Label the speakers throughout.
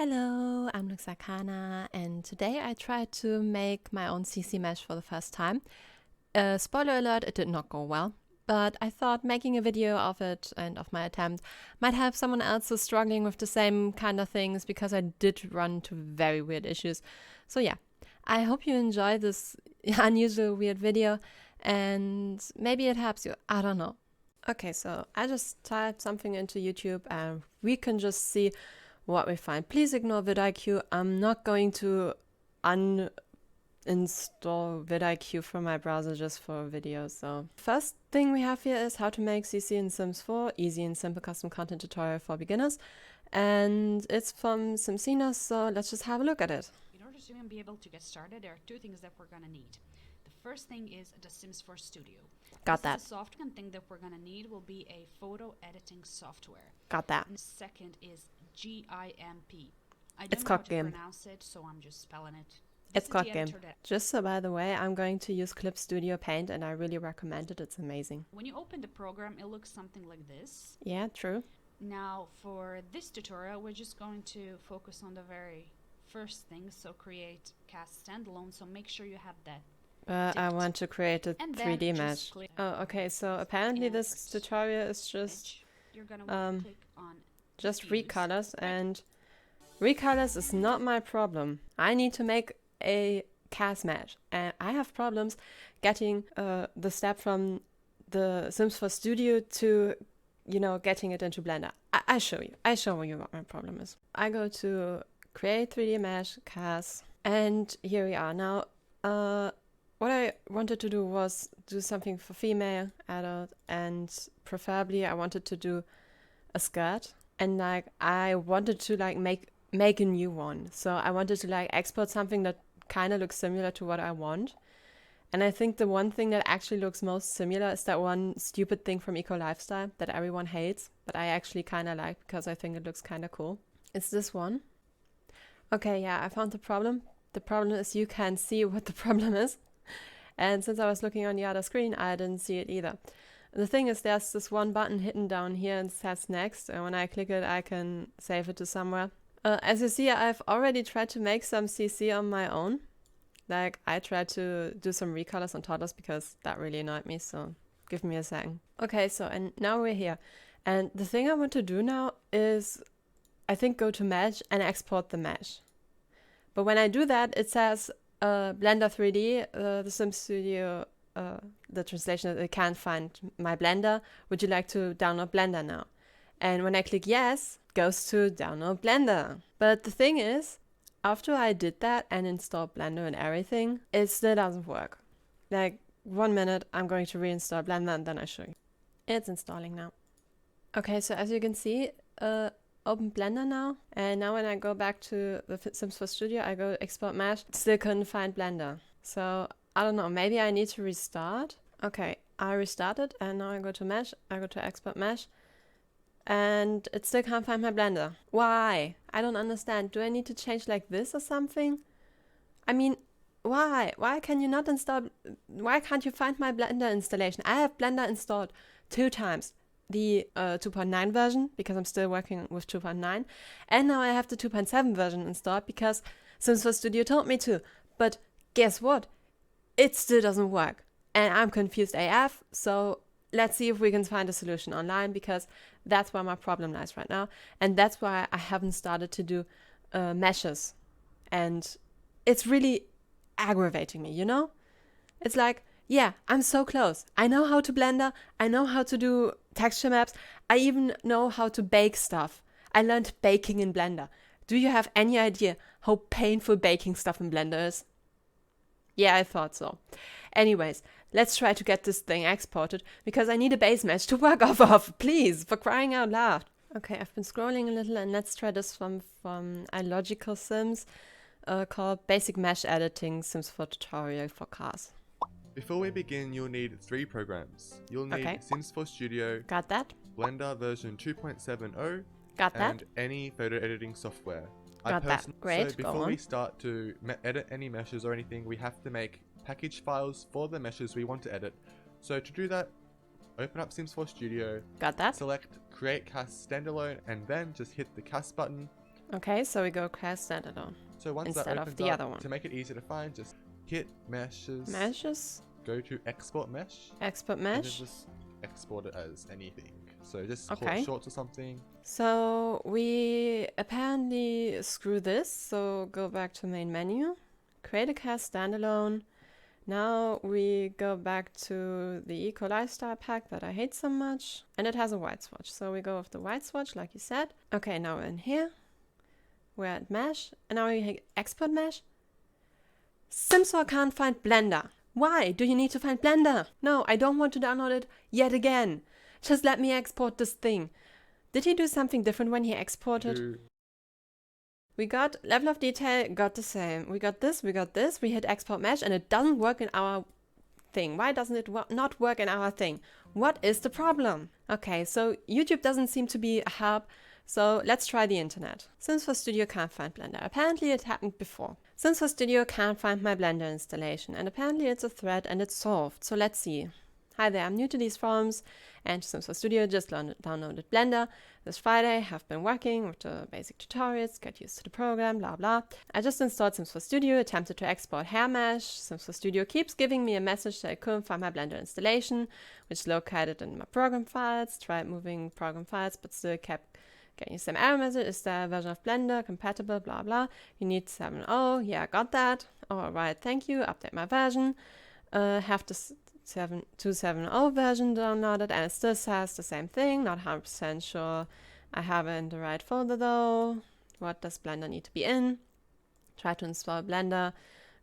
Speaker 1: Hello, I'm Luxakana, and today I tried to make my own CC mesh for the first time. Spoiler alert, it did not go well, but I thought making a video of it and of my attempt might help someone else who's struggling with the same kind of things, because I did run into very weird issues. So yeah, I hope you enjoy this unusual weird video and maybe it helps you, I don't know. Okay, so I just typed something into YouTube and we can just see what we find. Please ignore vidIQ. I'm not going to uninstall vidIQ from my browser just for a video. So first thing we have here is how to make CC in Sims 4, easy and simple custom content tutorial for beginners. And it's from Simsina, so let's just have a look at it.
Speaker 2: In order to even be able to get started, there are two things that we're gonna need. The first thing is the Sims 4 Studio.
Speaker 1: Got that.
Speaker 2: The software thing that we're gonna need will be a photo editing software.
Speaker 1: Got that.
Speaker 2: And the second is GIMP. I
Speaker 1: It's
Speaker 2: don't know how
Speaker 1: called
Speaker 2: to
Speaker 1: GIMP.
Speaker 2: pronounce it, so I'm just spelling it.
Speaker 1: It's called GIMP. Just so by the way, I'm going to use Clip Studio Paint and I really recommend it. It's amazing.
Speaker 2: When you open the program, it looks something like this.
Speaker 1: Yeah, true.
Speaker 2: Now, for this tutorial, we're just going to focus on the very first thing, so create cast standalone, so make sure you have that.
Speaker 1: I want to create a
Speaker 2: And
Speaker 1: 3D
Speaker 2: then
Speaker 1: mesh.
Speaker 2: just
Speaker 1: Oh, okay, so apparently
Speaker 2: in
Speaker 1: this
Speaker 2: first
Speaker 1: tutorial is just
Speaker 2: You're gonna want to click on
Speaker 1: just
Speaker 2: themes.
Speaker 1: recolors, and recolors is not my problem. I need to make a cast mesh, and I have problems getting the step from the Sims 4 Studio to, you know, getting it into Blender. I show you what my problem is. I go to create 3D mesh, cast, and here we are. Now, what I wanted to do was do something for female, adult, and preferably I wanted to do a skirt. And like I wanted to like make a new one. So I wanted to like export something that kind of looks similar to what I want. And I think the one thing that actually looks most similar is that one stupid thing from Eco Lifestyle that everyone hates, but I actually kind of like because I think it looks kind of cool. It's this one. Okay, yeah, I found the problem. The problem is you can't see what the problem is. And since I was looking on the other screen, I didn't see it either. The thing is, there's this one button hidden down here and it says next, and when I click it, I can save it to somewhere. As you see, I've already tried to make some CC on my own. Like, I tried to do some recolors on toddlers because that really annoyed me, so give me a second. Okay, so, and now we're here. And the thing I want to do now is, I think, go to mesh and export the mesh. But when I do that, it says Blender 3D, the Sim Studio, the translation is, I can't find my Blender. Would you like to download Blender now? And when I click yes, it goes to download Blender. But the thing is, after I did that and installed Blender and everything, it still doesn't work. Like 1 minute, I'm going to reinstall Blender and then I show you. It's installing now. Okay, so as you can see, open Blender now, and now when I go back to the Sims 4 Studio, I go export mesh, still couldn't find Blender. So I don't know, maybe I need to restart. Okay, I restarted and now I go to mesh, I go to export mesh, and it still can't find my Blender. Why? I don't understand. Do I need to change like this or something? I mean, why? Why can you not install, why can't you find my Blender installation? I have Blender installed 2 times. The 2.9 version, because I'm still working with 2.9, and now I have the 2.7 version installed because Sims 4 Studio told me to. But guess what? It still doesn't work, and I'm confused AF. So let's see if we can find a solution online, because that's where my problem lies right now, and that's why I haven't started to do meshes, and it's really aggravating me, you know? It's like, yeah, I'm so close. I know how to Blender. I know how to do texture maps. I even know how to bake stuff. I learned baking in Blender. Do you have any idea how painful baking stuff in Blender is? Yeah, I thought so. Anyways, let's try to get this thing exported, because I need a base mesh to work off of, please, for crying out loud. Okay, I've been scrolling a little, and let's try this from iLogical Sims called Basic Mesh Editing Sims 4 Tutorial for Cars.
Speaker 3: Before we begin, you'll need 3 programs. You'll need
Speaker 1: Okay.
Speaker 3: Sims 4 Studio,
Speaker 1: Got that?
Speaker 3: Blender version 2.70,
Speaker 1: Got that?
Speaker 3: and any photo editing software.
Speaker 1: Got that. Great,
Speaker 3: So
Speaker 1: go
Speaker 3: before we
Speaker 1: on.
Speaker 3: start to edit any meshes or anything, we have to make package files for the meshes we want to edit. So to do that, open up Sims 4 Studio,
Speaker 1: Got that?
Speaker 3: select Create Cast Standalone, and then just hit the Cast button.
Speaker 1: Okay, so we go class standalone
Speaker 3: So once
Speaker 1: instead
Speaker 3: that
Speaker 1: of
Speaker 3: opens
Speaker 1: the
Speaker 3: up,
Speaker 1: other one.
Speaker 3: to make it easy to find, just hit meshes,
Speaker 1: Meshes,
Speaker 3: go to export mesh,
Speaker 1: export
Speaker 3: and then
Speaker 1: mesh.
Speaker 3: just export it as anything. So just call
Speaker 1: Okay.
Speaker 3: it short or something.
Speaker 1: So we apparently screw this. So go back to main menu, create a class standalone. Now we go back to the Eco Lifestyle pack that I hate so much, and it has a white swatch. So we go with the white swatch, like you said. Okay, now we're in here. We're at mesh, and now we hit export mesh. SimSol can't find Blender. Why do you need to find Blender? No, I don't want to download it yet again. Just let me export this thing. Did he do something different when he exported? We got level of detail, got the same. We got this, we hit export mesh, and it doesn't work in our thing. Why doesn't it not work in our thing? What is the problem? Okay, so YouTube doesn't seem to be a help, so let's try the internet. Sims 4 Studio can't find Blender. Apparently it happened before. Sims 4 Studio can't find my Blender installation, and apparently it's a thread and it's solved. So let's see. Hi there, I'm new to these forums, and Sims 4 Studio just downloaded Blender this Friday, have been working with the basic tutorials, get used to the program, blah blah. I just installed Sims 4 Studio, attempted to export hair mesh. Sims 4 Studio keeps giving me a message that I couldn't find my Blender installation, which is located in my program files. Tried moving program files, but still kept getting the same error message. Is there a version of Blender compatible, blah blah. You need 7.0, yeah, got that. Alright, thank you, update my version. Have this 2.7.0 version downloaded, and it still says the same thing. Not 100% sure I have it in the right folder though. What does Blender need to be in? Try to install Blender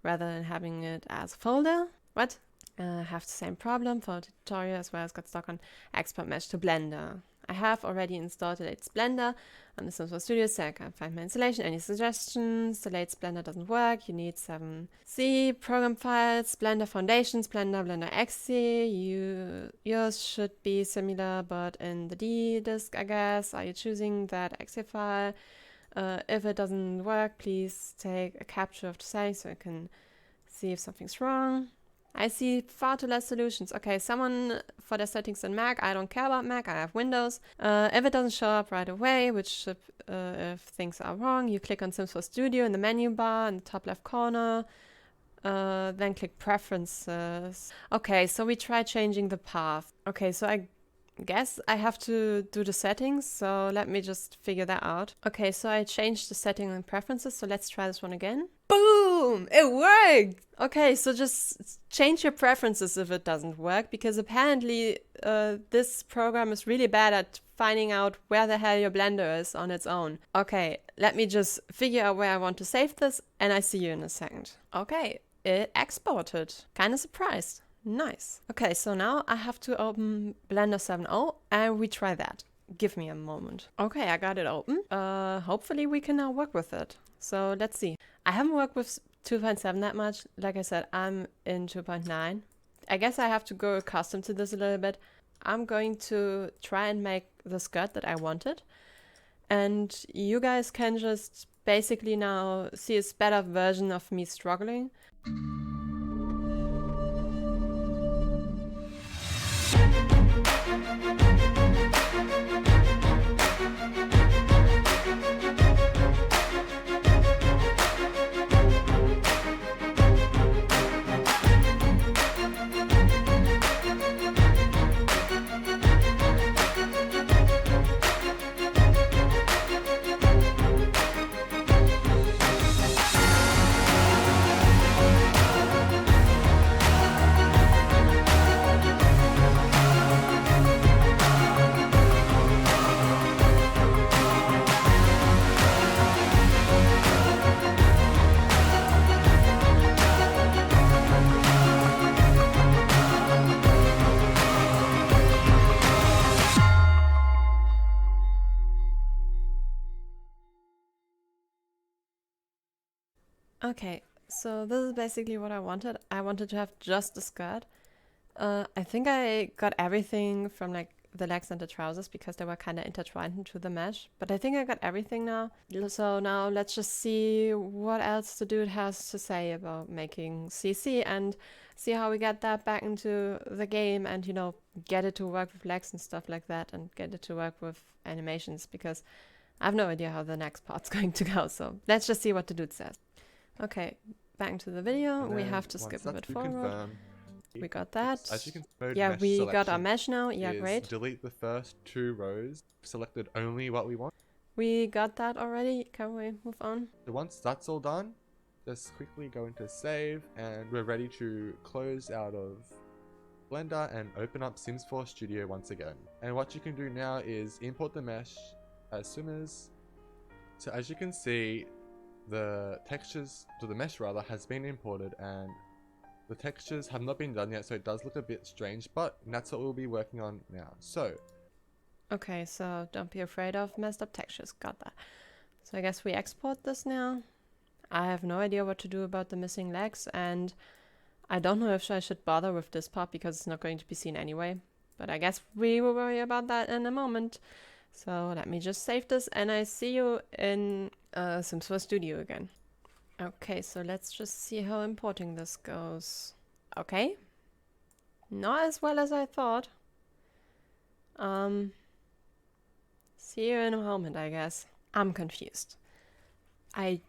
Speaker 1: rather than having it as a folder. What? Have the same problem for the tutorial as well as got stuck on export mesh to Blender. I have already installed the latest Blender on the Sims 4 Studio, so I can't find my installation. Any suggestions? The latest Blender doesn't work. You need 7C program files, Blender Foundations, Blender XC. Yours should be similar, but in the D disk, I guess. Are you choosing that exe file? If it doesn't work, please take a capture of the settings so I can see if something's wrong. I see far too less solutions. Okay, someone for their settings in Mac. I don't care about Mac, I have Windows. If it doesn't show up right away, which if things are wrong, you click on Sims 4 Studio in the menu bar in the top left corner. Then click Preferences. Okay, so we try changing the path. Okay, so I guess I have to do the settings, so let me just figure that out. Okay, so I changed the setting and preferences, so let's try this one again. Boom! It worked! Okay, so just change your preferences if it doesn't work, because apparently this program is really bad at finding out where the hell your Blender is on its own. Okay, let me just figure out where I want to save this, and I see you in a second. Okay, it exported. Kinda surprised. Nice. Okay, so now I have to open Blender 7.0 and we try that. Give me a moment. Okay, I got it open. Hopefully we can now work with it. So let's see. I haven't worked with 2.7 that much. Like I said, I'm in 2.9. I guess I have to go accustomed to this a little bit. I'm going to try and make the skirt that I wanted. And you guys can just basically now see a sped up version of me struggling. Okay, so this is basically what I wanted. I wanted to have just the skirt. I think I got everything from like the legs and the trousers because they were kind of intertwined into the mesh. But I think I got everything now. So now let's just see what else the dude has to say about making CC and see how we get that back into the game and, get it to work with legs and stuff like that and get it to work with animations because I have no idea how the next part's going to go, so let's just see what the dude says. Okay, back to the video.
Speaker 3: And
Speaker 1: We
Speaker 3: then
Speaker 1: have to
Speaker 3: once
Speaker 1: skip a
Speaker 3: that's
Speaker 1: bit
Speaker 3: been
Speaker 1: forward.
Speaker 3: confirmed,
Speaker 1: We got that.
Speaker 3: as you can see, mode
Speaker 1: Yeah,
Speaker 3: mesh
Speaker 1: we got our
Speaker 3: selection
Speaker 1: mesh now. Yeah,
Speaker 3: is
Speaker 1: great.
Speaker 3: delete the first 2 rows, selected only what we want.
Speaker 1: We got that already. Can we move on?
Speaker 3: So once that's all done, just quickly go into save, and we're ready to close out of Blender and open up Sims 4 Studio once again. And what you can do now is import the mesh as soon as... So as you can see, the textures, to the mesh rather, has been imported, and the textures have not been done yet, so it does look a bit strange, but that's what we'll be working on now. So
Speaker 1: Okay, so don't be afraid of messed up textures. Got that. So I guess we export this now. I have no idea what to do about the missing legs, and I don't know if I should bother with this part because it's not going to be seen anyway. But I guess we will worry about that in a moment. So let me just save this, and I see you in Sims 4 Studio again. Okay, so let's just see how importing this goes. Okay. Not as well as I thought. See you in a moment, I guess. I'm confused. I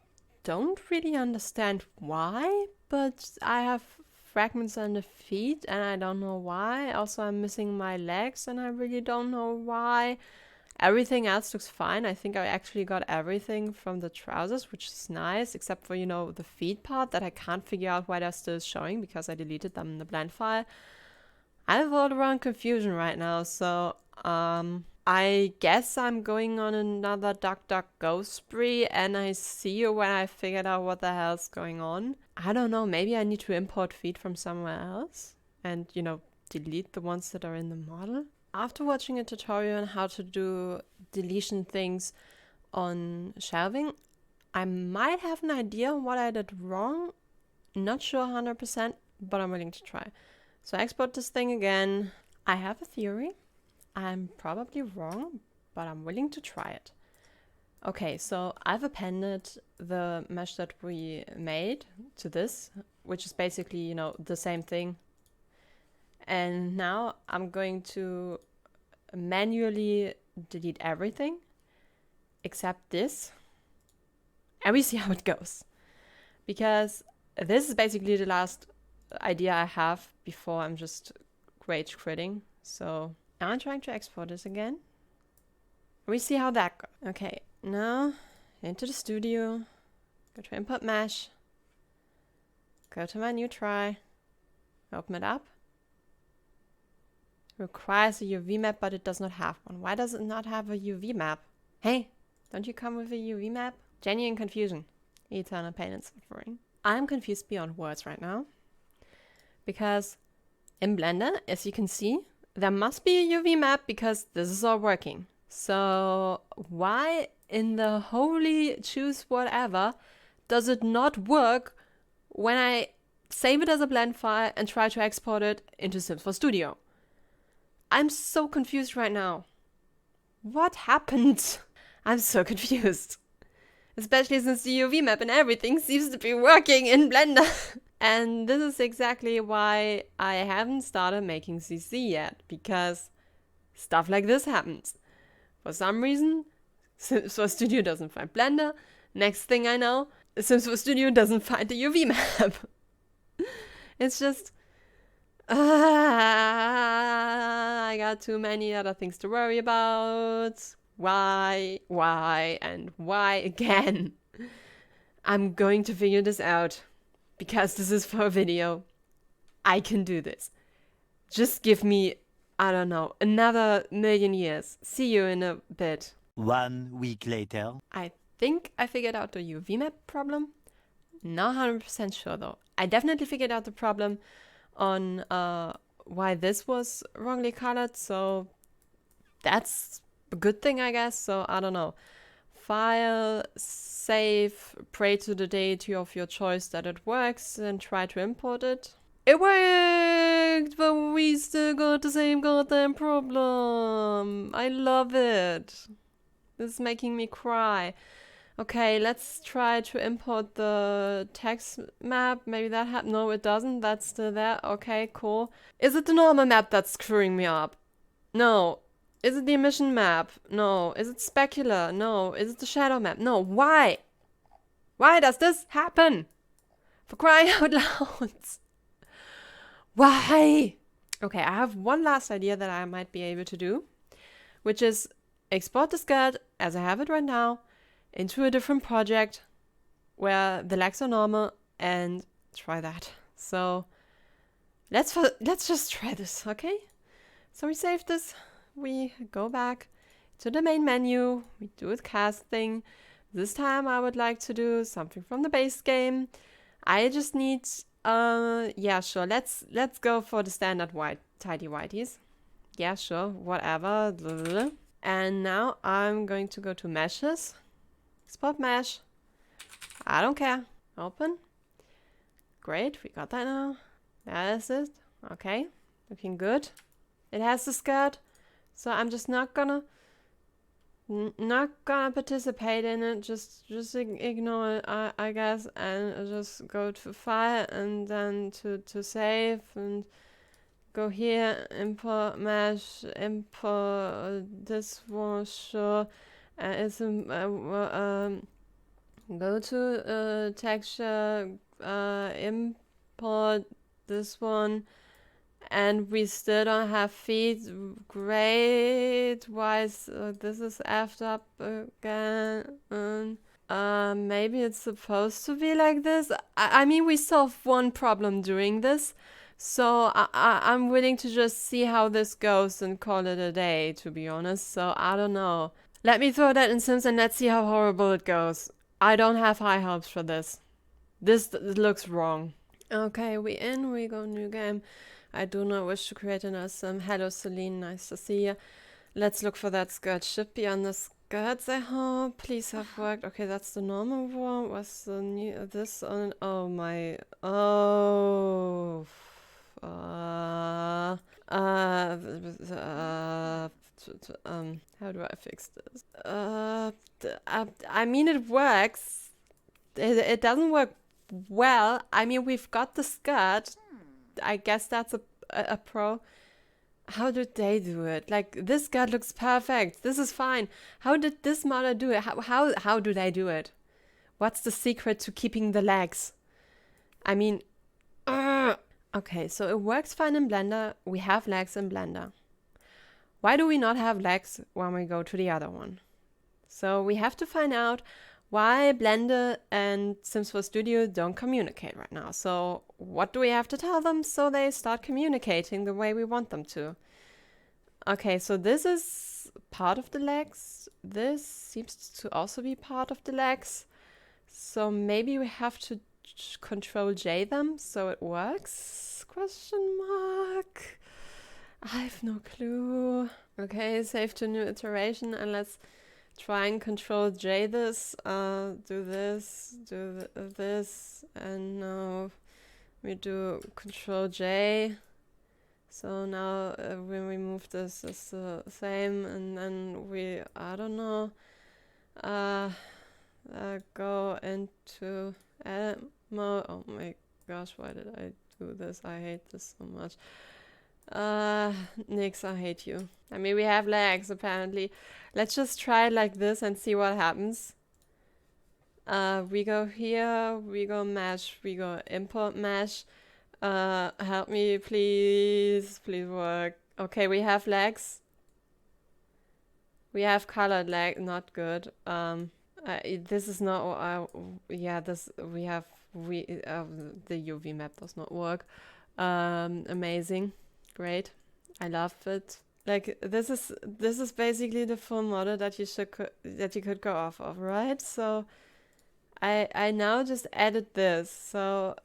Speaker 1: don't really understand why, but I have fragments on the feet and I don't know why. Also, I'm missing my legs and I really don't know why. Everything else looks fine. I think I actually got everything from the trousers, which is nice, except for, you know, the feet part that I can't figure out why they're still showing because I deleted them in the blend file. I have all around confusion right now, so I guess I'm going on another DuckDuckGo spree, and I see you when I figured out what the hell's going on. I don't know, maybe I need to import feet from somewhere else and, you know, delete the ones that are in the model. After watching a tutorial on how to do deletion things on shelving, I might have an idea what I did wrong. Not sure 100%, but I'm willing to try. So I export this thing again. I have a theory. I'm probably wrong, but I'm willing to try it. Okay, so I've appended the mesh that we made to this, which is basically, you know, the same thing. And now I'm going to manually delete everything except this. And we see how it goes. Because this is basically the last idea I have before I'm just rage quitting. So now I'm trying to export this again. We see how that goes. Okay, now into the studio. Go to import mesh. Go to my new try. Open it up. Requires a UV map, but it does not have one. Why does it not have a UV map? Hey, don't you come with a UV map? Genuine confusion. Eternal pain and suffering. I'm confused beyond words right now. Because in Blender, as you can see, there must be a UV map because this is all working. So why in the holy choose whatever does it not work when I save it as a blend file and try to export it into Sims 4 Studio? I'm so confused right now. What happened? I'm so confused. Especially since the UV map and everything seems to be working in Blender. And this is exactly why I haven't started making CC yet, because stuff like this happens. For some reason, Sims 4 Studio doesn't find Blender. Next thing I know, Sims 4 Studio doesn't find the UV map. It's just... I got too many other things to worry about. Why, and why again? I'm going to figure this out. Because this is for a video. I can do this. Just give me, I don't know, another million years. See you in a bit.
Speaker 4: 1 week later.
Speaker 1: I think I figured out the UV map problem. Not 100% sure though. I definitely figured out the problem on why this was wrongly colored, so that's a good thing, I guess. So I don't know. File, save, pray to the deity of your choice that it works, and try to import it. It worked, but we still got the same goddamn problem. I love it. This is making me cry. Okay, let's try to import the text map. Maybe that no, it doesn't. That's still there. Okay, cool. Is it the normal map that's screwing me up? No. Is it the emission map? No. Is it specular? No. Is it the shadow map? No. Why? Why does this happen? For crying out loud. Why? Okay, I have one last idea that I might be able to do, which is export the SCAD as I have it right now into a different project where the lags are normal and try that. So let's just try this, okay? So we save this, we go back to the main menu, we do a cast thing. This time I would like to do something from the base game. I just need, yeah, sure, let's go for the standard tidy whiteys. Yeah, sure, whatever. And now I'm going to go to meshes, export mesh. I don't care. Open. Great, we got that now. That is it. Okay, looking good. It has the skirt, so I'm just not gonna participate in it. Just ignore it, I guess, and just go to file and then to save and go here, import mesh, import this one, sure. It's go to texture, import this one, and we still don't have feed. Great. Why is this is effed up again? Maybe it's supposed to be like this. I mean, we solved one problem doing this, so I'm willing to just see how this goes and call it a day, to be honest. So I don't know. Let me throw that in Sims and let's see how horrible it goes. I don't have high hopes for this. This looks wrong. Okay, we go new game. I do not wish to create another sim. Hello Celine, nice to see you. Let's look for that skirt. Should be on the skirts, I hope. Please have worked. Okay, that's the normal one. What's the new, this on? Oh my, oh. How do I fix this? I mean, it works. It doesn't work well. I mean, we've got the skirt. I guess that's a pro. How did they do it? Like, this skirt looks perfect. This is fine. How did this model do it? How do they do it? What's the secret to keeping the legs? I mean, okay, so it works fine in Blender. We have legs in Blender. Why do we not have legs when we go to the other one? So we have to find out why Blender and Sims 4 Studio don't communicate right now. So what do we have to tell them so they start communicating the way we want them to? Okay, so this is part of the legs. This seems to also be part of the legs. So maybe we have to Control J them so it works? Question mark. I have no clue. Okay, save to new iteration and let's try and Control J this. Do this, do this, and now we do Control J. So now when we move this, it's the same, and then we, I don't know, go into edit mode. Oh my gosh, why did I do this? I hate this so much. Nix, I hate you. I mean, we have legs apparently. Let's just try it like this and see what happens. We go here, we go mesh, we go import mesh. Help me, please. Please work. Okay, we have legs. We have colored leg, not good. This is not, yeah, this, the UV map does not work. Amazing. Great. I love it. Like, this is basically the full model that you could go off of, right? So I now just added this. So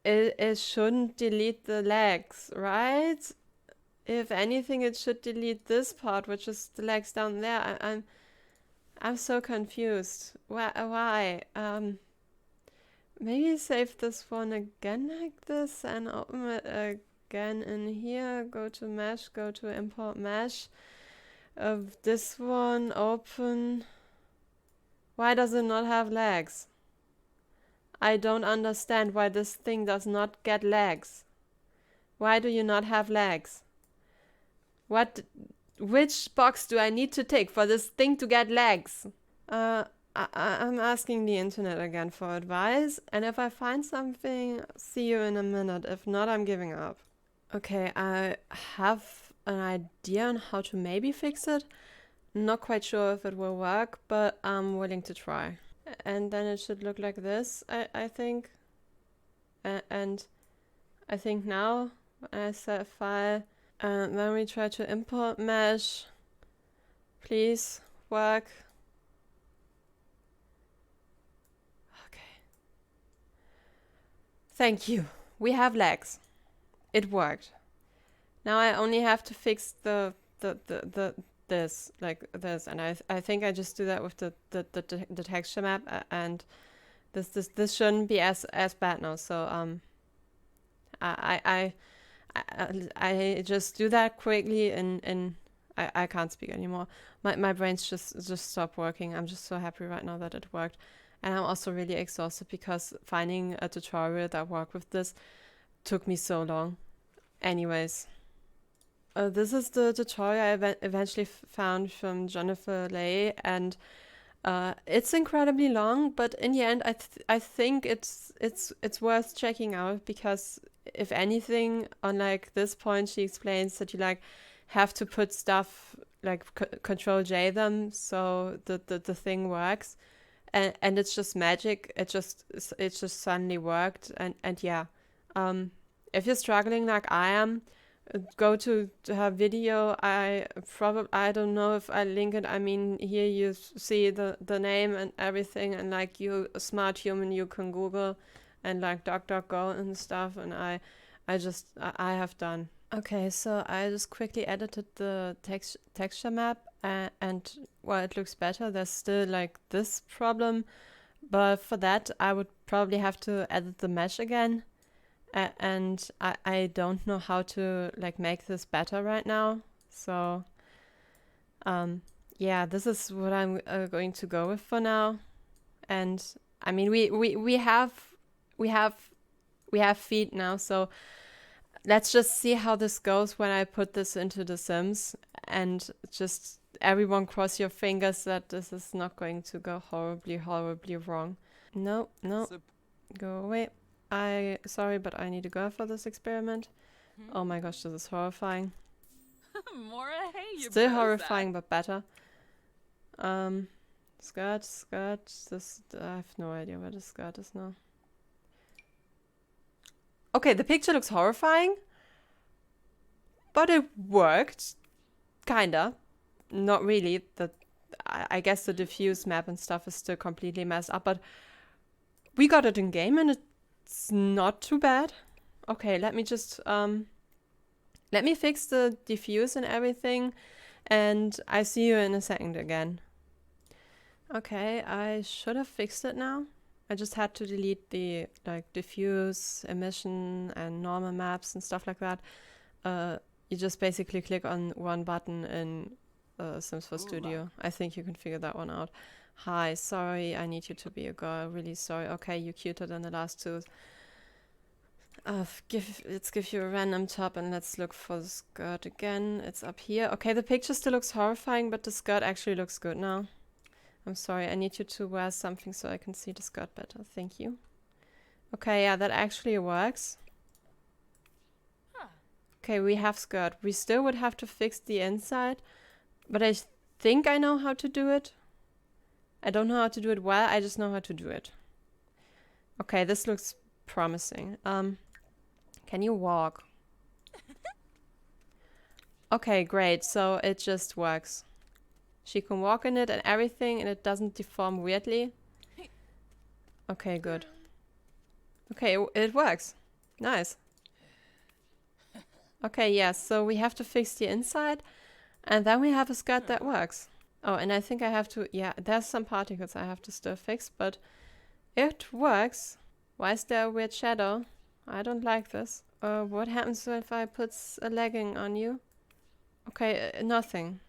Speaker 1: it shouldn't delete the legs, right? If anything, it should delete this part, which is the legs down there. I'm so confused. Why? Maybe save this one again like this and open it again in here. Go to mesh, go to import mesh. This one, open. Why does it not have legs? I don't understand why this thing does not get legs. Why do you not have legs? What which box do I need to tick for this thing to get legs? I'm asking the internet again for advice, and if I find something, see you in a minute. If not, I'm giving up. Okay, I have an idea on how to maybe fix it. Not quite sure if it will work, but I'm willing to try. And then it should look like this, I think. And I think now, when I set a file, and then we try to import mesh. Please work. Okay. Thank you. We have legs. It worked. Now I only have to fix this, like this, and I think I just do that with the texture map, and this shouldn't be as bad now. So I just do that quickly, and I can't speak anymore. My brain's just stopped working. I'm just so happy right now that it worked, and I'm also really exhausted because finding a tutorial that worked with this took me so long. Anyways, this is the tutorial I eventually found from Jennifer Lay, and it's incredibly long, but in the end, I think it's worth checking out, because if anything, on like this point, she explains that you like have to put stuff like Control J them so the thing works, and it's just magic. It just suddenly worked, and yeah, if you're struggling like I am, go to her video. I don't know if I link it. I mean, here you see the name and everything, and like you a smart human, you can Google and like DuckDuckGo and stuff, and I have done. Okay, so I just quickly edited the texture map, and well, it looks better. There's still like this problem, but for that I would probably have to edit the mesh again. And I don't know how to like make this better right now. So yeah, this is what I'm going to go with for now. And I mean, we have feet now, so let's just see how this goes when I put this into The Sims, and just everyone cross your fingers that this is not going to go horribly wrong. No, go away. Sorry, but I need to go for this experiment. Oh my gosh, this is horrifying.
Speaker 5: Mora, hey, you
Speaker 1: Still horrifying, but better. Skirt. This, I have no idea where the skirt is now. Okay, the picture looks horrifying, but it worked. Kinda. Not really. I guess the diffuse map and stuff is still completely messed up, but we got it in game, and it's not too bad. Okay, let me just let me fix the diffuse and everything, and I see you in a second again. Okay, I should have fixed it now. I just had to delete the like diffuse, emission, and normal maps and stuff like that. You just basically click on one button in Sims 4 Studio. I think you can figure that one out. Hi, sorry, I need you to be a girl. Really sorry. Okay, you cuter than the last two. Let's give you a random top, and let's look for the skirt again. It's up here. Okay, the picture still looks horrifying, but the skirt actually looks good now. I'm sorry, I need you to wear something so I can see the skirt better. Thank you. Okay, yeah, that actually works. Okay, we have skirt. We still would have to fix the inside, but I think I know how to do it. I don't know how to do it well, I just know how to do it. Okay, this looks promising. Can you walk? Okay, great. So it just works. She can walk in it and everything, and it doesn't deform weirdly. Okay, good. Okay, it works. Nice. Okay, yes, so we have to fix the inside, and then we have a skirt that works. Oh, and I think I have to, yeah, there's some particles I have to still fix, but it works. Why is there a weird shadow? I don't like this. What happens if I put a legging on you? Okay, nothing.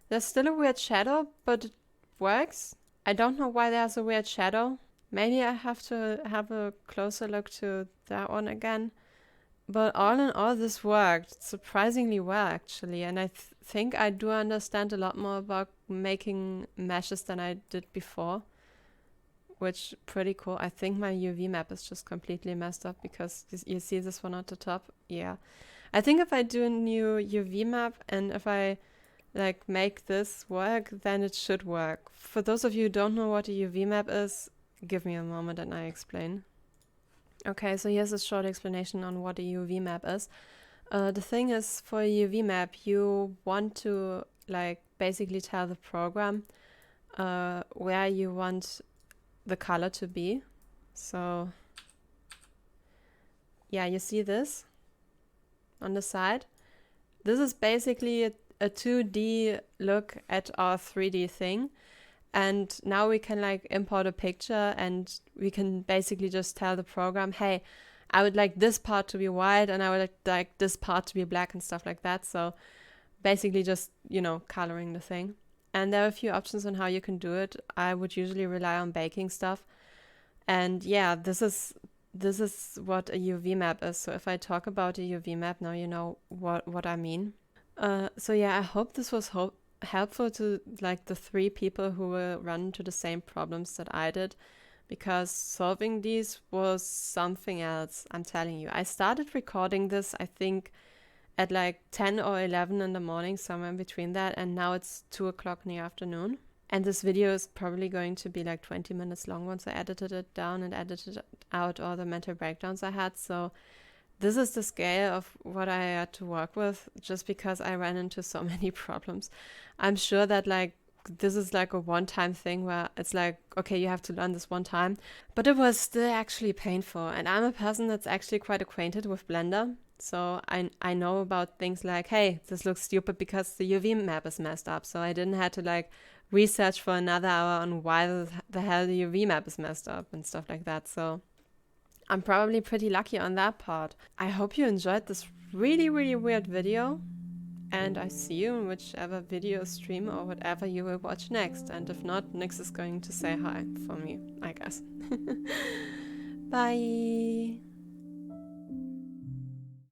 Speaker 1: There's still a weird shadow, but it works. I don't know why there's a weird shadow. Maybe I have to have a closer look to that one again. But all in all, this worked surprisingly well, actually. And I think I do understand a lot more about making meshes than I did before, which pretty cool. I think my UV map is just completely messed up because you see this one at the top. Yeah. I think if I do a new UV map and if I like make this work, then it should work. For those of you who don't know what a UV map is, give me a moment and I explain. Okay, so here's a short explanation on what a UV map is. The thing is, for a UV map, you want to like basically tell the program where you want the color to be. So yeah, you see this on the side. This is basically a 2D look at our 3D thing. And now we can like import a picture and we can basically just tell the program, hey, I would like this part to be white and I would like this part to be black and stuff like that. So basically just, you know, coloring the thing. And there are a few options on how you can do it. I would usually rely on baking stuff. And yeah, this is what a UV map is. So if I talk about a UV map, now you know what I mean. So yeah, I hope this was helpful to like the 3 people who will run into the same problems that I did, because solving these was something else, I'm telling you. I started recording this, I think, at like 10 or 11 in the morning, somewhere in between that, and now it's 2 o'clock in the afternoon. And this video is probably going to be like 20 minutes long once I edited it down and edited out all the mental breakdowns I had. So this is the scale of what I had to work with, just because I ran into so many problems. I'm sure that like this is like a one-time thing where it's like, okay, you have to learn this one time. But it was still actually painful. And I'm a person that's actually quite acquainted with Blender. So I know about things like, hey, this looks stupid because the UV map is messed up. So I didn't have to like research for another hour on why the hell the UV map is messed up and stuff like that. So I'm probably pretty lucky on that part. I hope you enjoyed this really, really weird video. And I see you in whichever video stream or whatever you will watch next. And if not, Nyx is going to say hi for me, I guess. Bye!